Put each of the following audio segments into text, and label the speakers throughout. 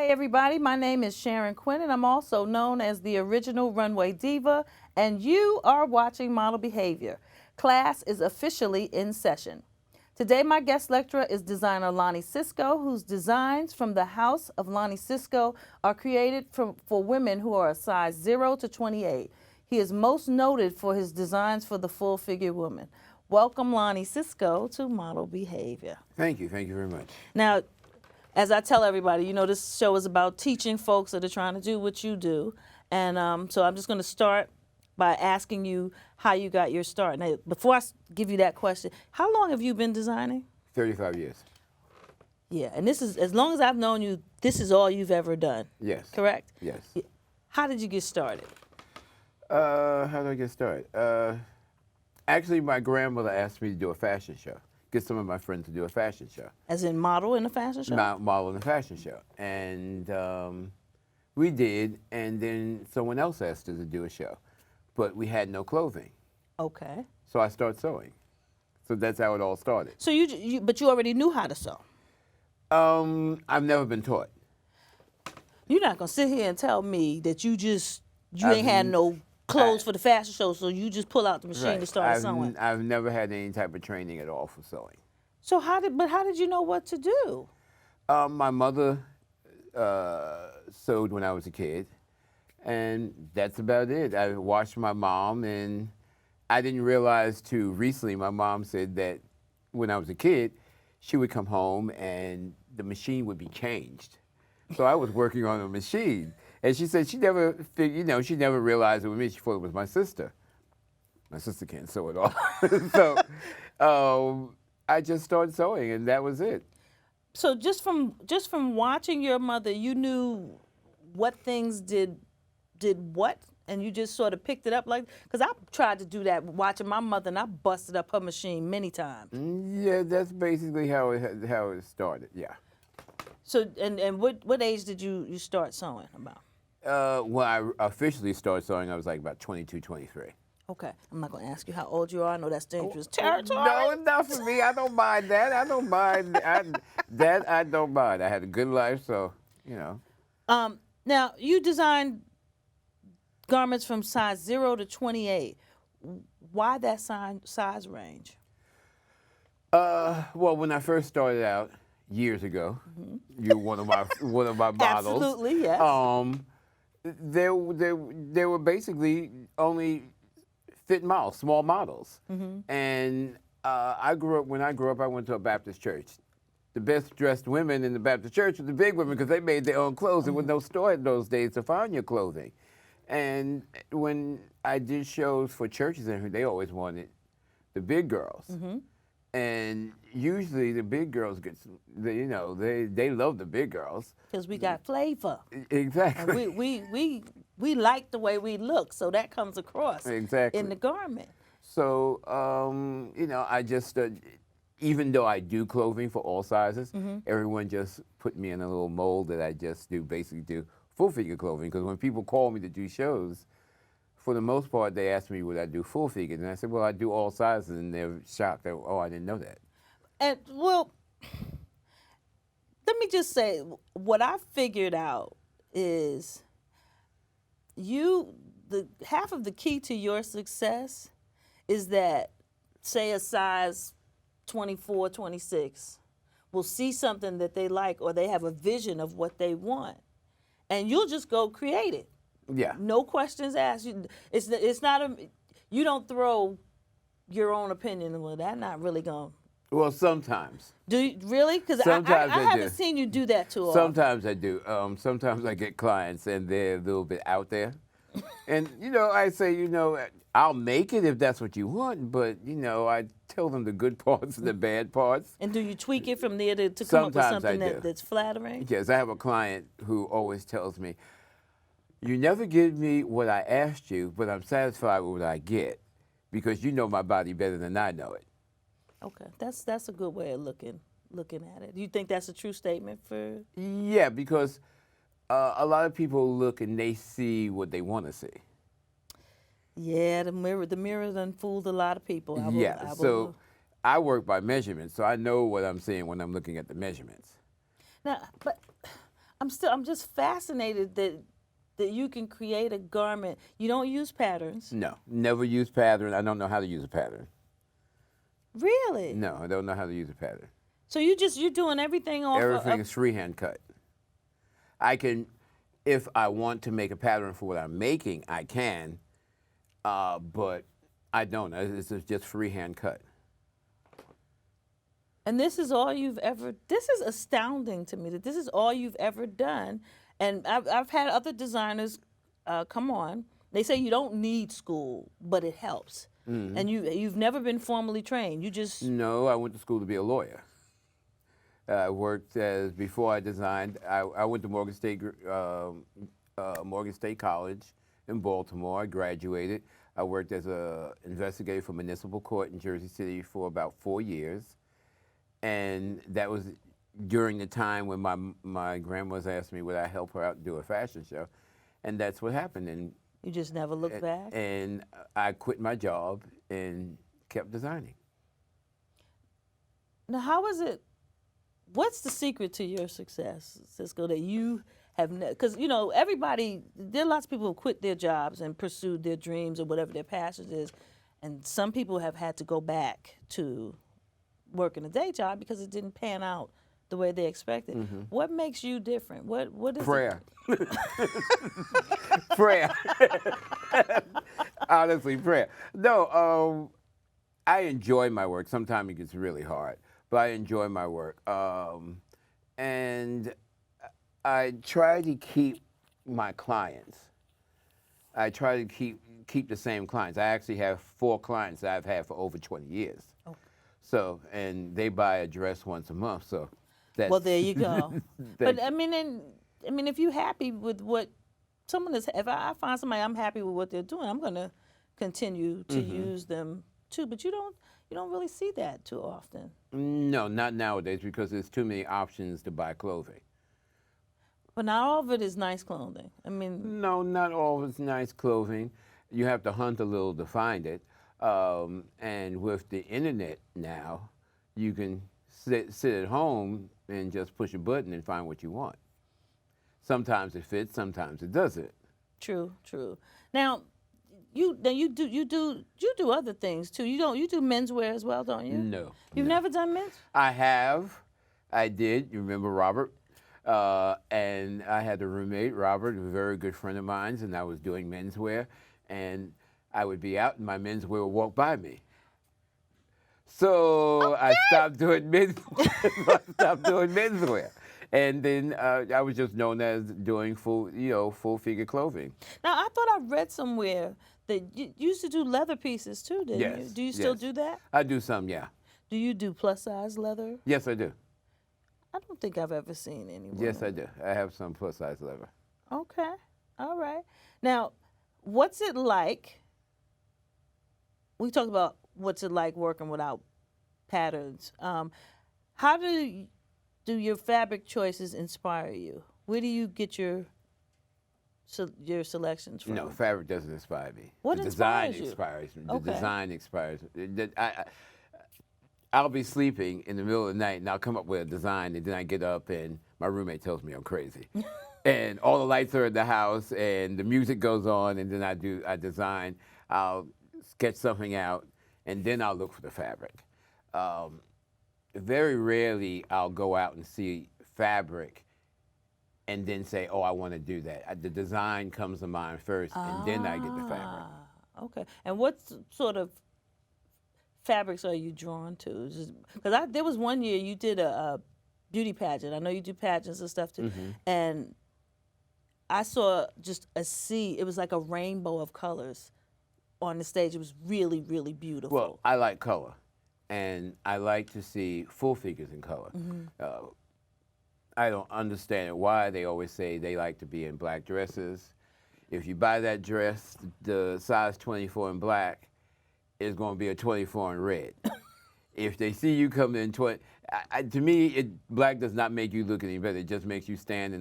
Speaker 1: Hi, everybody. My name is Sharon Quinn, and I'm also known as the original runway diva, and you are watching Model Behavior. Class is officially in session. Today, my guest lecturer is designer Lonie Cisco, whose designs from the house of Lonie Cisco are created for women who are a size 0 to 28. He is most noted for his designs for the full-figure woman. Welcome, Lonie Cisco, to Model Behavior.
Speaker 2: Thank you very much.
Speaker 1: Now, as I tell everybody, you know, this show is about teaching folks that are trying to do what you do. And so I'm just going to start by asking you how you got your start. Now, before I give you that question, how long have you been designing?
Speaker 2: 35 years.
Speaker 1: Yeah, and this is, as long as I've known you, this is all you've ever done.
Speaker 2: Yes.
Speaker 1: Correct?
Speaker 2: Yes.
Speaker 1: How did you get started?
Speaker 2: How did I get started? Actually, my grandmother asked me to do a fashion show. Get some of my friends to do a fashion show.
Speaker 1: As in model in a fashion show?
Speaker 2: Model in a fashion show. And we did, and then someone else asked us to do a show. But we had no clothing.
Speaker 1: Okay.
Speaker 2: So I started sewing. So that's how it all started.
Speaker 1: So but you already knew how to sew?
Speaker 2: I've never been taught.
Speaker 1: You're not going to sit here and tell me that you ain't had no clothes for the fashion show, so you just pull out the machine and start sewing.
Speaker 2: I've never had any type of training at all for sewing.
Speaker 1: So how did you know what to do?
Speaker 2: My mother sewed when I was a kid, and that's about it. I watched my mom, and I didn't realize too recently, my mom said that when I was a kid, she would come home and the machine would be changed. So I was working on a machine. And she said she never figured, you know, she never realized it was me. She thought it was my sister. My sister can't sew at all. So I just started sewing, and that was it.
Speaker 1: So just from watching your mother, you knew what things did what, and you just sort of picked it up like. Because I tried to do that watching my mother, and I busted up her machine many times.
Speaker 2: Yeah, that's basically how it started. Yeah.
Speaker 1: So and what age did you start sewing about?
Speaker 2: When I officially started sewing, I was like about 22, 23.
Speaker 1: Okay. I'm not going to ask you how old you are. I know that's dangerous territory.
Speaker 2: No, it's not for me. I don't mind that. I don't mind that. I don't mind. I had a good life, so, you know.
Speaker 1: Now, you designed garments from size 0 to 28. Why that size range?
Speaker 2: Well, when I first started out years ago, you're one of my models.
Speaker 1: Absolutely, yes.
Speaker 2: There were basically only fit models, small models. And when I grew up, I went to a Baptist church. The best dressed women in the Baptist church were the big women because they made their own clothes. There was no store in those days to find your clothing. And when I did shows for churches, they always wanted the big girls. And usually the big girls they love the big girls. Because
Speaker 1: we got flavor.
Speaker 2: Exactly.
Speaker 1: And we like the way we look, so that comes across in the garment.
Speaker 2: So, you know, I just, even though I do clothing for all sizes, everyone just put me in a little mold that I just basically do full figure clothing. Because when people call me to do shows, for the most part, they ask me would I do full figures, and I said, well, I do all sizes, and they're shocked. Oh, I didn't know that. And
Speaker 1: well, let me just say, what I figured out is half of the key to your success is that, say, a size 24, 26 will see something that they like, or they have a vision of what they want, and you'll just go create it.
Speaker 2: Yeah.
Speaker 1: No questions asked. It's not you don't throw your own opinion. Well, that's not really going.
Speaker 2: Well, sometimes.
Speaker 1: Do you really? Because I haven't seen you do that too often.
Speaker 2: Sometimes I do. Sometimes I get clients and they're a little bit out there, and you know I say I'll make it if that's what you want, but you know I tell them the good parts and the bad parts.
Speaker 1: And do you tweak it from there to come up with something that's flattering?
Speaker 2: Yes, I have a client who always tells me, you never give me what I asked you, but I'm satisfied with what I get because you know my body better than I know it.
Speaker 1: Okay, that's a good way of looking at it. Do you think that's a true statement for?
Speaker 2: Yeah, because a lot of people look and they see what they want to see.
Speaker 1: Yeah, the mirror done fooled a lot of people.
Speaker 2: So I work by measurements, so I know what I'm seeing when I'm looking at the measurements.
Speaker 1: Now, but I'm just fascinated that you can create a garment. You don't use patterns.
Speaker 2: No, never use pattern. I don't know how to use a pattern.
Speaker 1: Really?
Speaker 2: No, I don't know how to use a pattern.
Speaker 1: So you're doing everything off
Speaker 2: Everything
Speaker 1: of
Speaker 2: is freehand cut. I can, if I want to make a pattern for what I'm making, I can, but I don't. It's just freehand cut.
Speaker 1: And this is all you've ever, this is astounding to me that this is all you've ever done. And I've had other designers come on. They say you don't need school, but it helps. Mm-hmm. And you've never been formally trained. You just...
Speaker 2: No, I went to school to be a lawyer. I worked before I designed, I went to Morgan State College in Baltimore. I graduated. I worked as an investigator for municipal court in Jersey City for about 4 years. And that was during the time when my grandmother asked me would I help her out and do a fashion show. And that's what happened. And
Speaker 1: you just never looked back?
Speaker 2: And I quit my job and kept designing.
Speaker 1: Now, how is it, what's the secret to your success, Cisco, that you have, because, you know, everybody, there are lots of people who quit their jobs and pursued their dreams or whatever their passion is. And some people have had to go back to working a day job because it didn't pan out the way they expected. Mm-hmm. What makes you different? What is
Speaker 2: prayer? Prayer. Honestly, prayer. No, I enjoy my work. Sometimes it gets really hard, but I enjoy my work. And I try to keep my clients. I try to keep the same clients. I actually have 4 clients that I've had for over 20 years. Okay. So, and they buy a dress once a month. So, that's,
Speaker 1: well, there you go. But I mean, if you're happy with what someone is, if I find somebody I'm happy with what they're doing, I'm going to continue to use them too. But you don't really see that too often.
Speaker 2: No, not nowadays because there's too many options to buy clothing.
Speaker 1: But not all of it is nice clothing. I mean,
Speaker 2: no, not all of it's nice clothing. You have to hunt a little to find it. And with the internet now, you can sit at home and just push a button and find what you want. Sometimes it fits, sometimes it doesn't. True.
Speaker 1: Now, you do other things too. You do menswear as well, don't you?
Speaker 2: No.
Speaker 1: You've never done men's?
Speaker 2: I did. You remember Robert? And I had a roommate, Robert, a very good friend of mine, and I was doing menswear, and I would be out and my menswear would walk by me. So I stopped doing menswear. And then I was just known as doing full figure clothing.
Speaker 1: Now, I thought I read somewhere that you used to do leather pieces too, didn't you? Do you still do that?
Speaker 2: I do some, yeah.
Speaker 1: Do you do plus size leather?
Speaker 2: Yes, I do.
Speaker 1: I don't think I've ever seen anyone.
Speaker 2: Yes, I do. I have some plus size leather.
Speaker 1: Okay. All right. Now, what's it like? We talked about what's it like working without patterns. How do your fabric choices inspire you? Where do you get your selections from?
Speaker 2: No, fabric doesn't inspire me.
Speaker 1: What inspires you?
Speaker 2: Inspires me. The design inspires me. I'll be sleeping in the middle of the night and I'll come up with a design and then I get up and my roommate tells me I'm crazy. And all the lights are in the house and the music goes on and then I design. I'll sketch something out and then I'll look for the fabric. Very rarely I'll go out and see fabric and then say, oh, I want to do that. The design comes to mind first and then I get the fabric.
Speaker 1: Okay. And what sort of fabrics are you drawn to? Because there was one year you did a beauty pageant. I know you do pageants and stuff too. Mm-hmm. And I saw just a sea. It was like a rainbow of colors on the stage. It was really, really beautiful.
Speaker 2: Well, I like color. And I like to see full figures in color. Mm-hmm. I don't understand why they always say they like to be in black dresses. If you buy that dress, the size 24 in black, is going to be a 24 in red. If they see you come in 20, to me, black does not make you look any better. It just makes you stand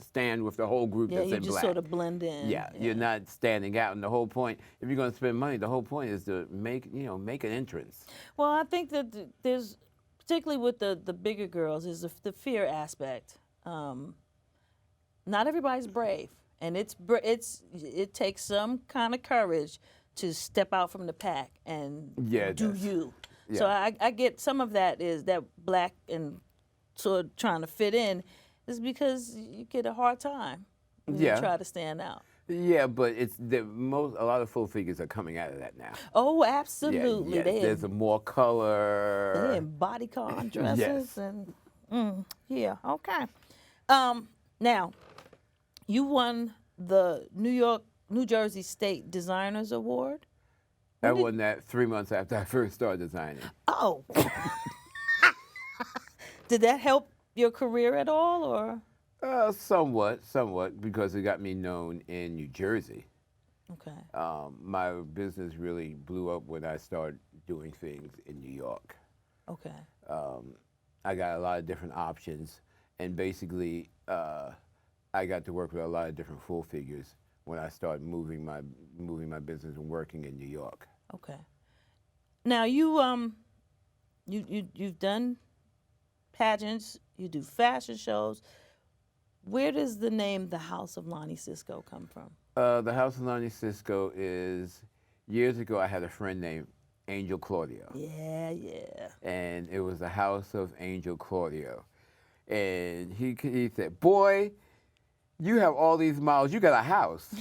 Speaker 2: stand with the whole group that's in black.
Speaker 1: Yeah, you just sort of blend in.
Speaker 2: Yeah, you're not standing out. And the whole point, if you're going to spend money, the whole point is to make an entrance.
Speaker 1: Well, I think that there's, particularly with the bigger girls, is the fear aspect. Not everybody's brave, and it takes some kind of courage to step out from the pack and
Speaker 2: Yeah, it
Speaker 1: do
Speaker 2: does.
Speaker 1: you.
Speaker 2: Yeah.
Speaker 1: So I get some of that is that black and sort of trying to fit in is because you get a hard time when
Speaker 2: Yeah.
Speaker 1: you try to stand out.
Speaker 2: Yeah, but a lot of full figures are coming out of that now.
Speaker 1: Oh,
Speaker 2: Yeah,
Speaker 1: absolutely.
Speaker 2: yes,
Speaker 1: They
Speaker 2: there's a more color.
Speaker 1: in bodycon dresses
Speaker 2: Yes.
Speaker 1: and yeah, okay. Now, you won the New Jersey State Designers Award.
Speaker 2: I won that 3 months after I first started designing.
Speaker 1: Oh, did that help your career at all, or?
Speaker 2: Somewhat, because it got me known in New Jersey.
Speaker 1: Okay.
Speaker 2: My business really blew up when I started doing things in New York.
Speaker 1: Okay.
Speaker 2: I got a lot of different options, and basically, I got to work with a lot of different full figures when I started moving my business and working in New York.
Speaker 1: Okay. Now you've done pageants, you do fashion shows. Where does the name The House of Lonie Cisco come from?
Speaker 2: The House of Lonie Cisco is, years ago I had a friend named Angel Claudio.
Speaker 1: Yeah.
Speaker 2: And it was the House of Angel Claudio. And he said, boy, you have all these models, you got a house.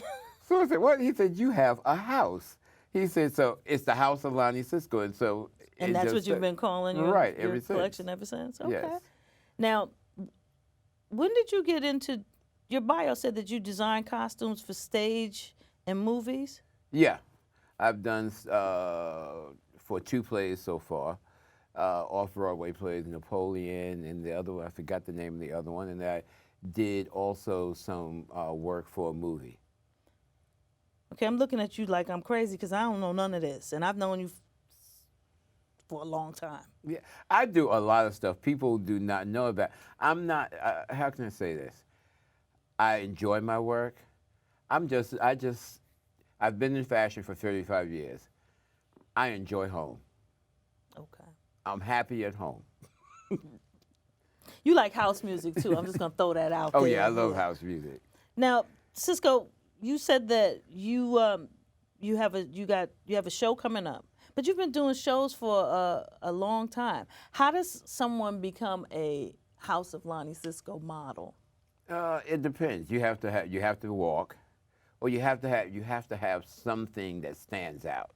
Speaker 2: So I said, what? He said, you have a house. He said, so it's the House of Lonie Cisco. And so
Speaker 1: And that's what you've been calling your,
Speaker 2: right,
Speaker 1: your
Speaker 2: ever since.
Speaker 1: collection ever since? Okay.
Speaker 2: Yes.
Speaker 1: Now, when did you get into, your bio said that you design costumes for stage and movies?
Speaker 2: Yeah, I've done for 2 plays so far, off-Broadway plays, Napoleon, and the other one, I forgot the name of the other one, and I did also some work for a movie.
Speaker 1: Okay, I'm looking at you like I'm crazy because I don't know none of this, and I've known you for a long time.
Speaker 2: Yeah, I do a lot of stuff people do not know about. I'm not, how can I say this? I enjoy my work. I've been in fashion for 35 years. I enjoy home.
Speaker 1: Okay.
Speaker 2: I'm happy at home.
Speaker 1: You like house music too. I'm just gonna throw that out there.
Speaker 2: Oh yeah, I love house music.
Speaker 1: Now, Cisco, you said that you have a show coming up, but you've been doing shows for a long time. How does someone become a House of Lonie Cisco model?
Speaker 2: It depends. You have to walk, or you have to have something that stands out.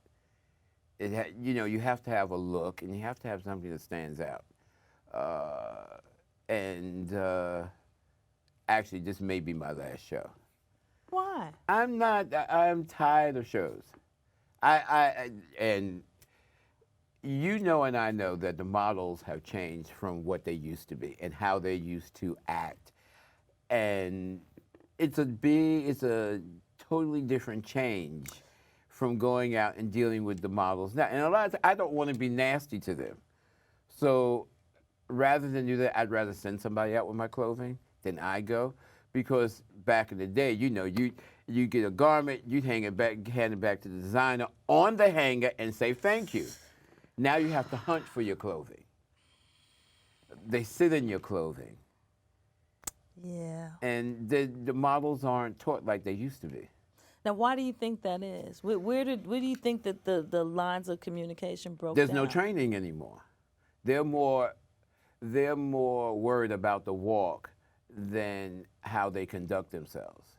Speaker 2: You have to have a look, and you have to have something that stands out. Actually, this may be my last show.
Speaker 1: Why?
Speaker 2: I'm tired of shows. And you know and I know that the models have changed from what they used to be and how they used to act. And it's a totally different change from going out and dealing with the models now. And a lot of times, I don't want to be nasty to them. So rather than do that, I'd rather send somebody out with my clothing than I go. Because back in the day, you get a garment, you'd hand it back to the designer on the hanger and say thank you. Now you have to hunt for your clothing. They sit in your clothing.
Speaker 1: Yeah.
Speaker 2: And the models aren't taught like they used to be.
Speaker 1: Now, why do you think that is? Where do you think that the lines of communication broke
Speaker 2: There's
Speaker 1: down?
Speaker 2: no training anymore. They're more worried about the walk than how they conduct themselves.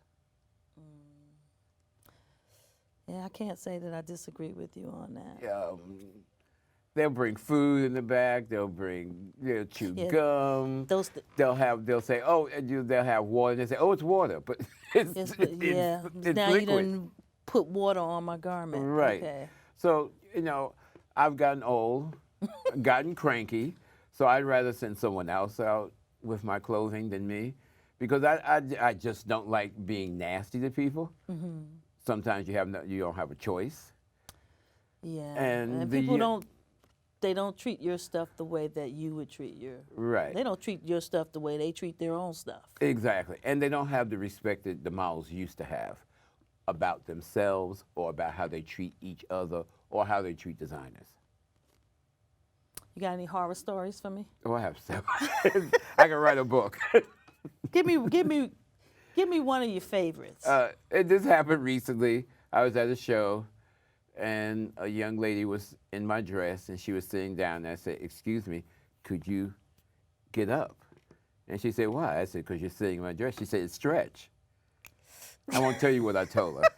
Speaker 1: Yeah, I can't say that I disagree with you on that.
Speaker 2: They'll bring food in the back. They'll chew gum. They'll say, oh, they'll have water. They say, oh, it's water, but it's
Speaker 1: now
Speaker 2: liquid.
Speaker 1: you done put water on my garment.
Speaker 2: Right.
Speaker 1: Okay.
Speaker 2: So I've gotten old, gotten cranky, so I'd rather send someone else out with my clothing than me, because I just don't like being nasty to people. Mm-hmm. Sometimes you don't have a choice.
Speaker 1: Yeah.
Speaker 2: And
Speaker 1: people don't treat your stuff the way that you would treat your.
Speaker 2: Right.
Speaker 1: They don't treat your stuff the way they treat their own stuff.
Speaker 2: Exactly. And they don't have the respect that the models used to have about themselves or about how they treat each other or how they treat designers.
Speaker 1: You got any horror stories for me?
Speaker 2: Oh, I have several. I can write a book.
Speaker 1: Give me one of your favorites.
Speaker 2: This happened recently. I was at a show, and a young lady was in my dress, and she was sitting down, and I said, "Excuse me, could you get up?" And she said, "Why?" I said, "Because you're sitting in my dress." She said, "It's stretch." I won't tell you what I told her.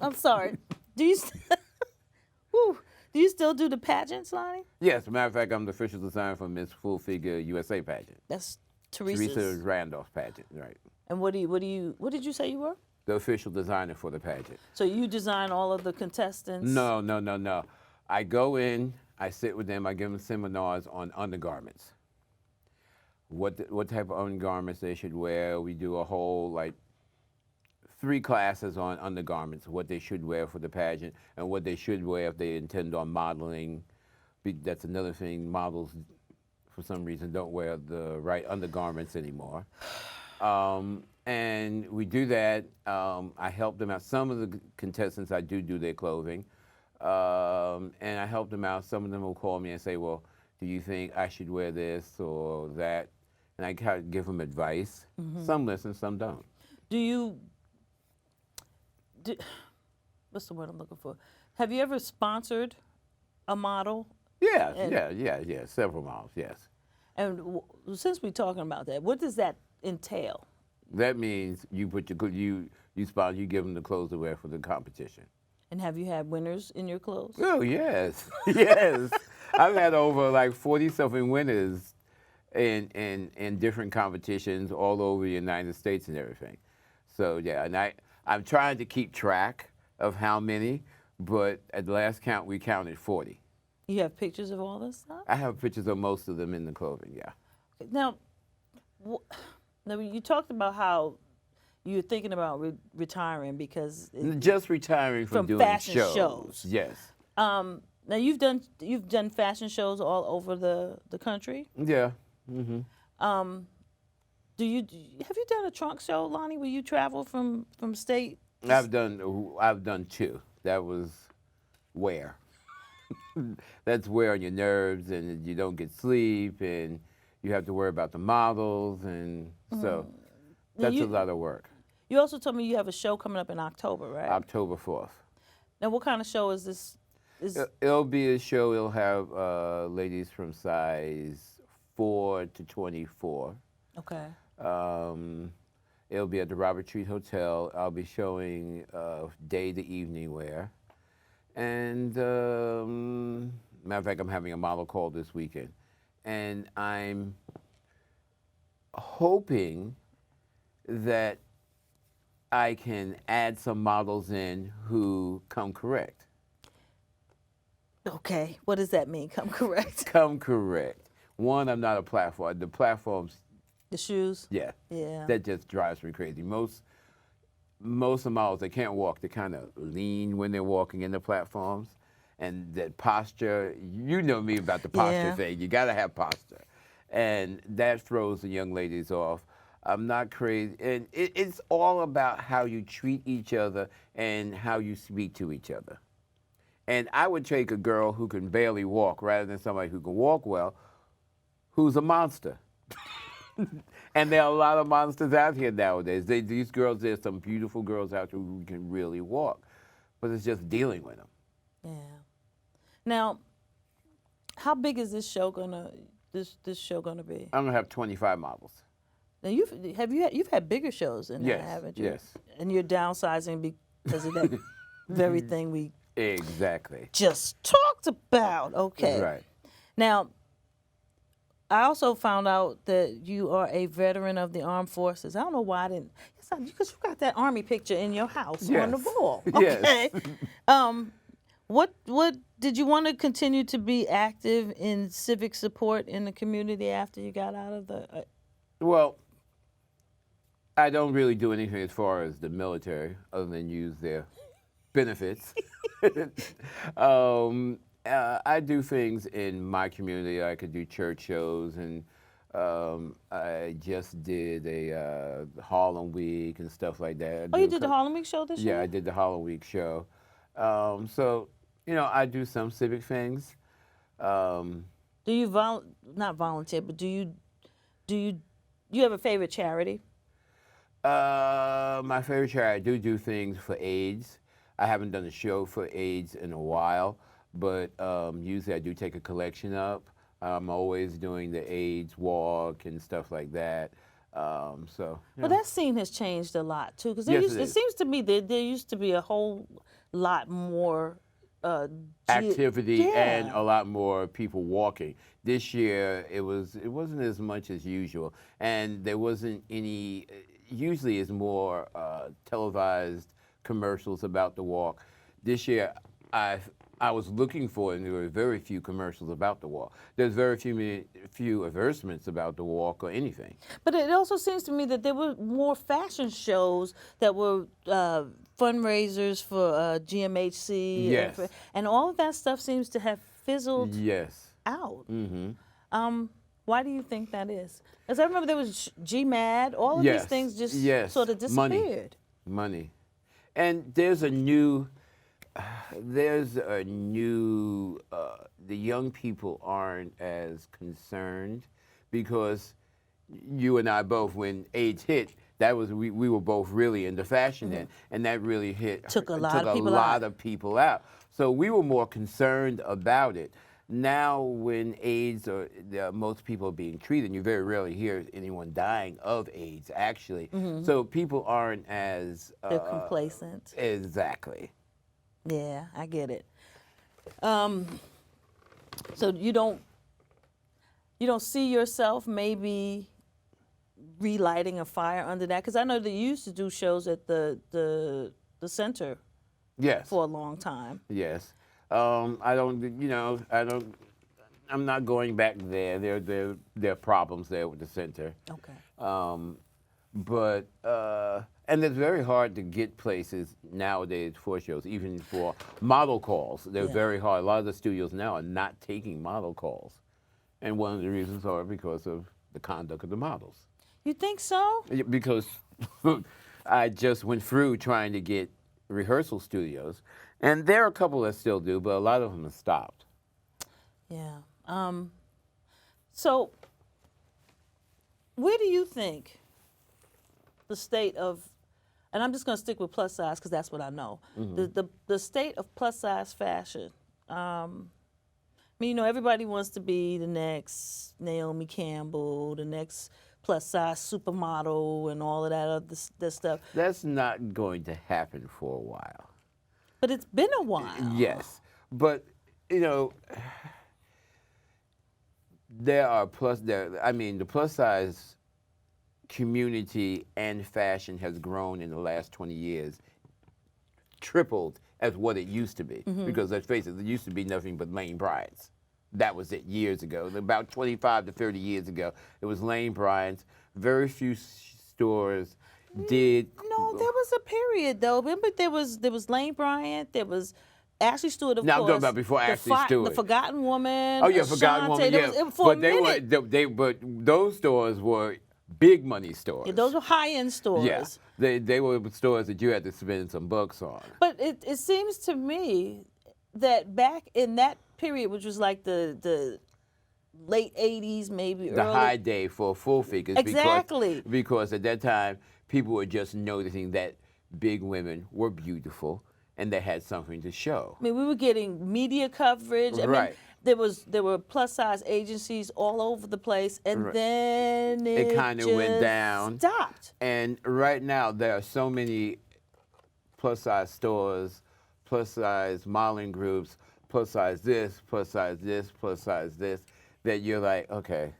Speaker 1: I'm sorry. Do you still do the pageants, Lonnie?
Speaker 2: Yes, as a matter of fact, I'm the official designer for Miss Full Figure USA pageant.
Speaker 1: That's Teresa
Speaker 2: Randolph pageant, right?
Speaker 1: And what did you say you were?
Speaker 2: The official designer for the pageant.
Speaker 1: So you design all of the contestants?
Speaker 2: No. I go in, I sit with them, I give them seminars on undergarments. What type of undergarments they should wear. We do a whole 3 classes on undergarments, what they should wear for the pageant and what they should wear if they intend on modeling. That's another thing, models for some reason don't wear the right undergarments anymore. And we do that. I help them out. Some of the contestants, I do their clothing. And I help them out. Some of them will call me and say, well, do you think I should wear this or that? And I kind of give them advice. Mm-hmm. Some listen, some don't.
Speaker 1: What's the word I'm looking for? Have you ever sponsored a model?
Speaker 2: Yeah. Several models, yes.
Speaker 1: And since we're talking about that, what does that entail?
Speaker 2: That means you put you sponsor, you give them the clothes to wear for the competition.
Speaker 1: And have you had winners in your clothes?
Speaker 2: Oh yes, yes. I've had over 40-something winners in different competitions all over the United States and everything. So yeah, and I'm trying to keep track of how many, but at the last count we counted 40.
Speaker 1: You have pictures of all this stuff?
Speaker 2: I have pictures of most of them in the clothing, yeah.
Speaker 1: Now you talked about how you're thinking about retiring because
Speaker 2: just retiring from doing
Speaker 1: fashion shows.
Speaker 2: Yes.
Speaker 1: Now you've done fashion shows all over the country.
Speaker 2: Yeah. Mm-hmm.
Speaker 1: Have you done a trunk show, Lonnie, where you travel from state?
Speaker 2: I've done 2. That was wear. That's wear on your nerves, and you don't get sleep, and you have to worry about the models, and so that's a lot of work.
Speaker 1: You also told me you have a show coming up in October, right?
Speaker 2: October 4th.
Speaker 1: Now, what kind of show is this?
Speaker 2: It'll be a show. It'll have ladies from size 4 to 24.
Speaker 1: Okay.
Speaker 2: It'll be at the Robert Treat Hotel. I'll be showing day to evening wear. And matter of fact, I'm having a model call this weekend. And I'm hoping that I can add some models in who come correct.
Speaker 1: Okay, what does that mean, come correct?
Speaker 2: Come correct. One, I'm not a platform. The platforms.
Speaker 1: The shoes?
Speaker 2: Yeah.
Speaker 1: Yeah.
Speaker 2: That just drives me crazy. Most of the models, they can't walk. They kind of lean when they're walking in the platforms. And that posture, you know me about the posture thing. You got to have posture. And that throws the young ladies off. I'm not crazy. And it's all about how you treat each other and how you speak to each other. And I would take a girl who can barely walk rather than somebody who can walk well, who's a monster. And there are a lot of monsters out here nowadays. These girls, there's some beautiful girls out there who can really walk, but it's just dealing with them.
Speaker 1: Yeah. Now, how big is this show gonna be?
Speaker 2: I'm gonna have 25 models.
Speaker 1: Now you've had bigger shows than that, haven't you?
Speaker 2: Yes.
Speaker 1: And you're downsizing because of that very thing we
Speaker 2: exactly
Speaker 1: just talked about. Okay.
Speaker 2: Right.
Speaker 1: Now, I also found out that you are a veteran of the armed forces. I don't know why I didn't. Because you got that Army picture in your house on the wall. Okay.
Speaker 2: Yes.
Speaker 1: What did you want to continue to be active in civic support in the community after you got out of the?
Speaker 2: Well, I don't really do anything as far as the military other than use their benefits. I do things in my community. I could do church shows, and I just did a Harlem Week and stuff like that.
Speaker 1: Oh, you did the Harlem Week show this year?
Speaker 2: Yeah, I did the Harlem Week show. So I do some civic things. Um,
Speaker 1: Do you not volunteer, but do you have a favorite charity?
Speaker 2: my favorite charity, I do things for AIDS. I haven't done a show for AIDS in a while, but usually I do take a collection up. I'm always doing the AIDS walk and stuff like that. So,
Speaker 1: Well, that scene has changed a lot too, because
Speaker 2: Yes, it
Speaker 1: it
Speaker 2: is.
Speaker 1: seems to me that there used to be a whole lot more
Speaker 2: Activity and
Speaker 1: yeah.
Speaker 2: a lot more people walking. This year it wasn't as much as usual, and there wasn't any. Usually, it's more televised commercials about the walk. This year, I was looking for it, and there were very few commercials about the walk. There's very few advertisements about the walk or anything.
Speaker 1: But it also seems to me that there were more fashion shows that were fundraisers for GMHC.
Speaker 2: Yes.
Speaker 1: And all of that stuff seems to have fizzled
Speaker 2: Yes.
Speaker 1: out.
Speaker 2: Mm-hmm.
Speaker 1: Why do you think that is? Because I remember there was GMAD. All of these
Speaker 2: Yes.
Speaker 1: things just
Speaker 2: Yes.
Speaker 1: sort of
Speaker 2: Money.
Speaker 1: disappeared.
Speaker 2: Money. And there's a new, the young people aren't as concerned because you and I both, when AIDS hit, we were both really into fashion then, and that really
Speaker 1: Took a lot of people out.
Speaker 2: So we were more concerned about it. Now, when AIDS or most people are being treated, you very rarely hear anyone dying of AIDS, actually. So people aren't as
Speaker 1: They're complacent.
Speaker 2: Exactly.
Speaker 1: Yeah, I get it. So you don't see yourself maybe relighting a fire under that? Because I know that you used to do shows at the center
Speaker 2: Yes.
Speaker 1: for a long time.
Speaker 2: Yes. I don't. I'm not going back there. There are problems there with the center.
Speaker 1: Okay.
Speaker 2: But and it's very hard to get places nowadays for shows, even for model calls. They're very hard. A lot of the studios now are not taking model calls, and one of the reasons are because of the conduct of the models.
Speaker 1: You think so?
Speaker 2: Because I just went through trying to get rehearsal studios, and there are a couple that still do, but a lot of them have stopped.
Speaker 1: Yeah. So where do you think the state of, and I'm just going to stick with plus size because that's what I know, the state of plus size fashion? I mean, everybody wants to be the next Naomi Campbell, the next plus size supermodel, and all of that stuff.
Speaker 2: That's not going to happen for a while.
Speaker 1: But it's been a while.
Speaker 2: Yes, but there are the plus size community and fashion has grown in the last 20 years, tripled as what it used to be. Because let's face it, there used to be nothing but Lane Bryant's. That was it years ago. About 25 to 30 years ago, it was Lane Bryant's. Very few stores did.
Speaker 1: No, there was a period though. Remember, there was Lane Bryant. There was Ashley Stewart, of
Speaker 2: Now
Speaker 1: course.
Speaker 2: I'm talking about before Ashley Stewart.
Speaker 1: The Forgotten Woman.
Speaker 2: Oh yeah, Forgotten Woman. Yeah, but those stores were big money stores.
Speaker 1: Yeah, those were high-end stores.
Speaker 2: Yes, they were stores that you had to spend some bucks on.
Speaker 1: But it seems to me that back in that period, which was like the late 80s, maybe
Speaker 2: the
Speaker 1: early.
Speaker 2: high day for full figures.
Speaker 1: Exactly.
Speaker 2: Because at that time, people were just noticing that big women were beautiful and they had something to show.
Speaker 1: I mean, we were getting media coverage. I mean, there were plus size agencies all over the place, and then it
Speaker 2: kind of went down.
Speaker 1: Stopped.
Speaker 2: And right now, there are so many plus size stores, plus size modeling groups, plus size this, plus size this, plus size this, that you're like, okay.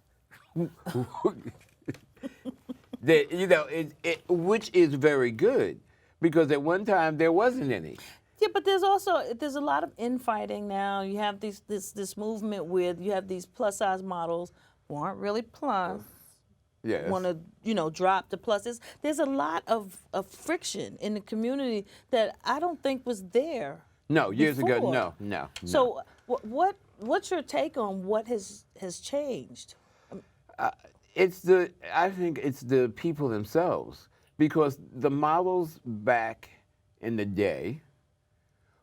Speaker 2: Which is very good, because at one time there wasn't any.
Speaker 1: Yeah, but there's a lot of infighting now. You have this movement where you have these plus size models who aren't really plus.
Speaker 2: Yes.
Speaker 1: Want to drop the plus. There's a lot of friction in the community that I don't think was there.
Speaker 2: No, years
Speaker 1: before.
Speaker 2: ago, no.
Speaker 1: So what's your take on what has changed?
Speaker 2: I think it's the people themselves, because the models back in the day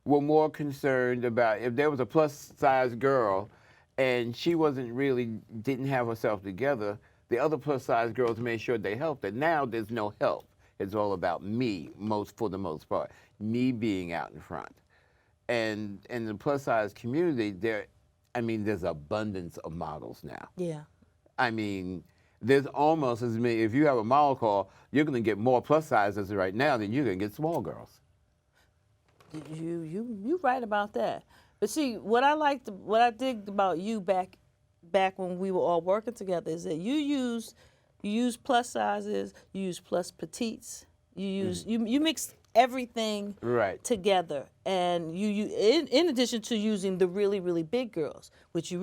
Speaker 2: were more concerned about if there was a plus size girl and she didn't have herself together, the other plus size girls made sure they helped her. Now there's no help. It's all about me, for the most part, me being out in front. And in the plus size community, there's abundance of models now.
Speaker 1: Yeah.
Speaker 2: I mean, there's almost as many. If you have a model call, you're going to get more plus sizes right now than you're going to get small girls.
Speaker 1: You right about that. But see, what I dig about you back when we were all working together is that you use plus sizes, you use plus petites, you mix everything together, and you in addition to using the really, really big girls, which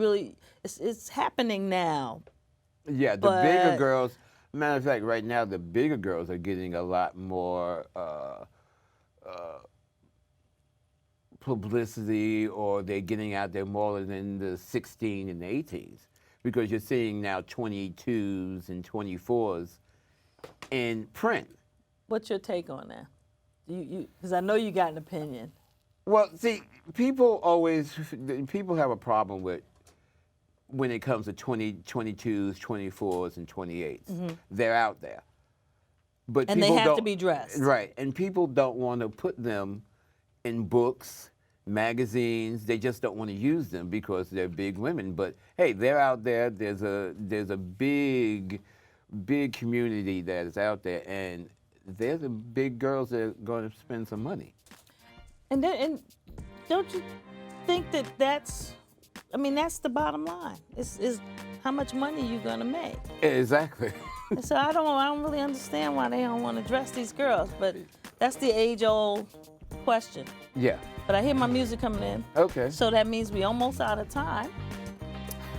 Speaker 1: it's happening now.
Speaker 2: Yeah, the bigger girls. Matter of fact, right now the bigger girls are getting a lot more publicity, or they're getting out there more than the 16 and the 18s, because you're seeing now 22s and 24s in print.
Speaker 1: What's your take on that? Because I know you got an opinion.
Speaker 2: Well, see, people have a problem with when it comes to 22s, 24s, and 28s. Mm-hmm. They're out there.
Speaker 1: And they have to be dressed.
Speaker 2: Right, and people don't want to put them in books, magazines. They just don't want to use them because they're big women. But hey, they're out there. There's a big community that is out there, and they're the big girls that are going to spend some money.
Speaker 1: And don't you think that's the bottom line? Is how much money you're going to make.
Speaker 2: Exactly.
Speaker 1: And so I don't really understand why they don't want to dress these girls, but that's the age-old question.
Speaker 2: Yeah.
Speaker 1: But I hear my music coming in.
Speaker 2: Okay.
Speaker 1: So that means we almost out of time.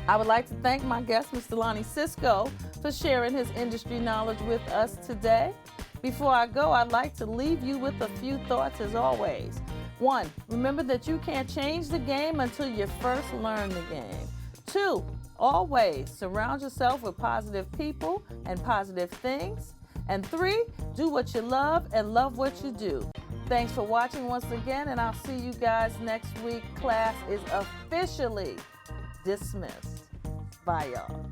Speaker 1: I would like to thank my guest, Mr. Lonie Cisco, for sharing his industry knowledge with us today. Before I go, I'd like to leave you with a few thoughts as always. 1, remember that you can't change the game until you first learn the game. 2, always surround yourself with positive people and positive things. And 3, do what you love and love what you do. Thanks for watching once again, and I'll see you guys next week. Class is officially dismissed. Bye, y'all.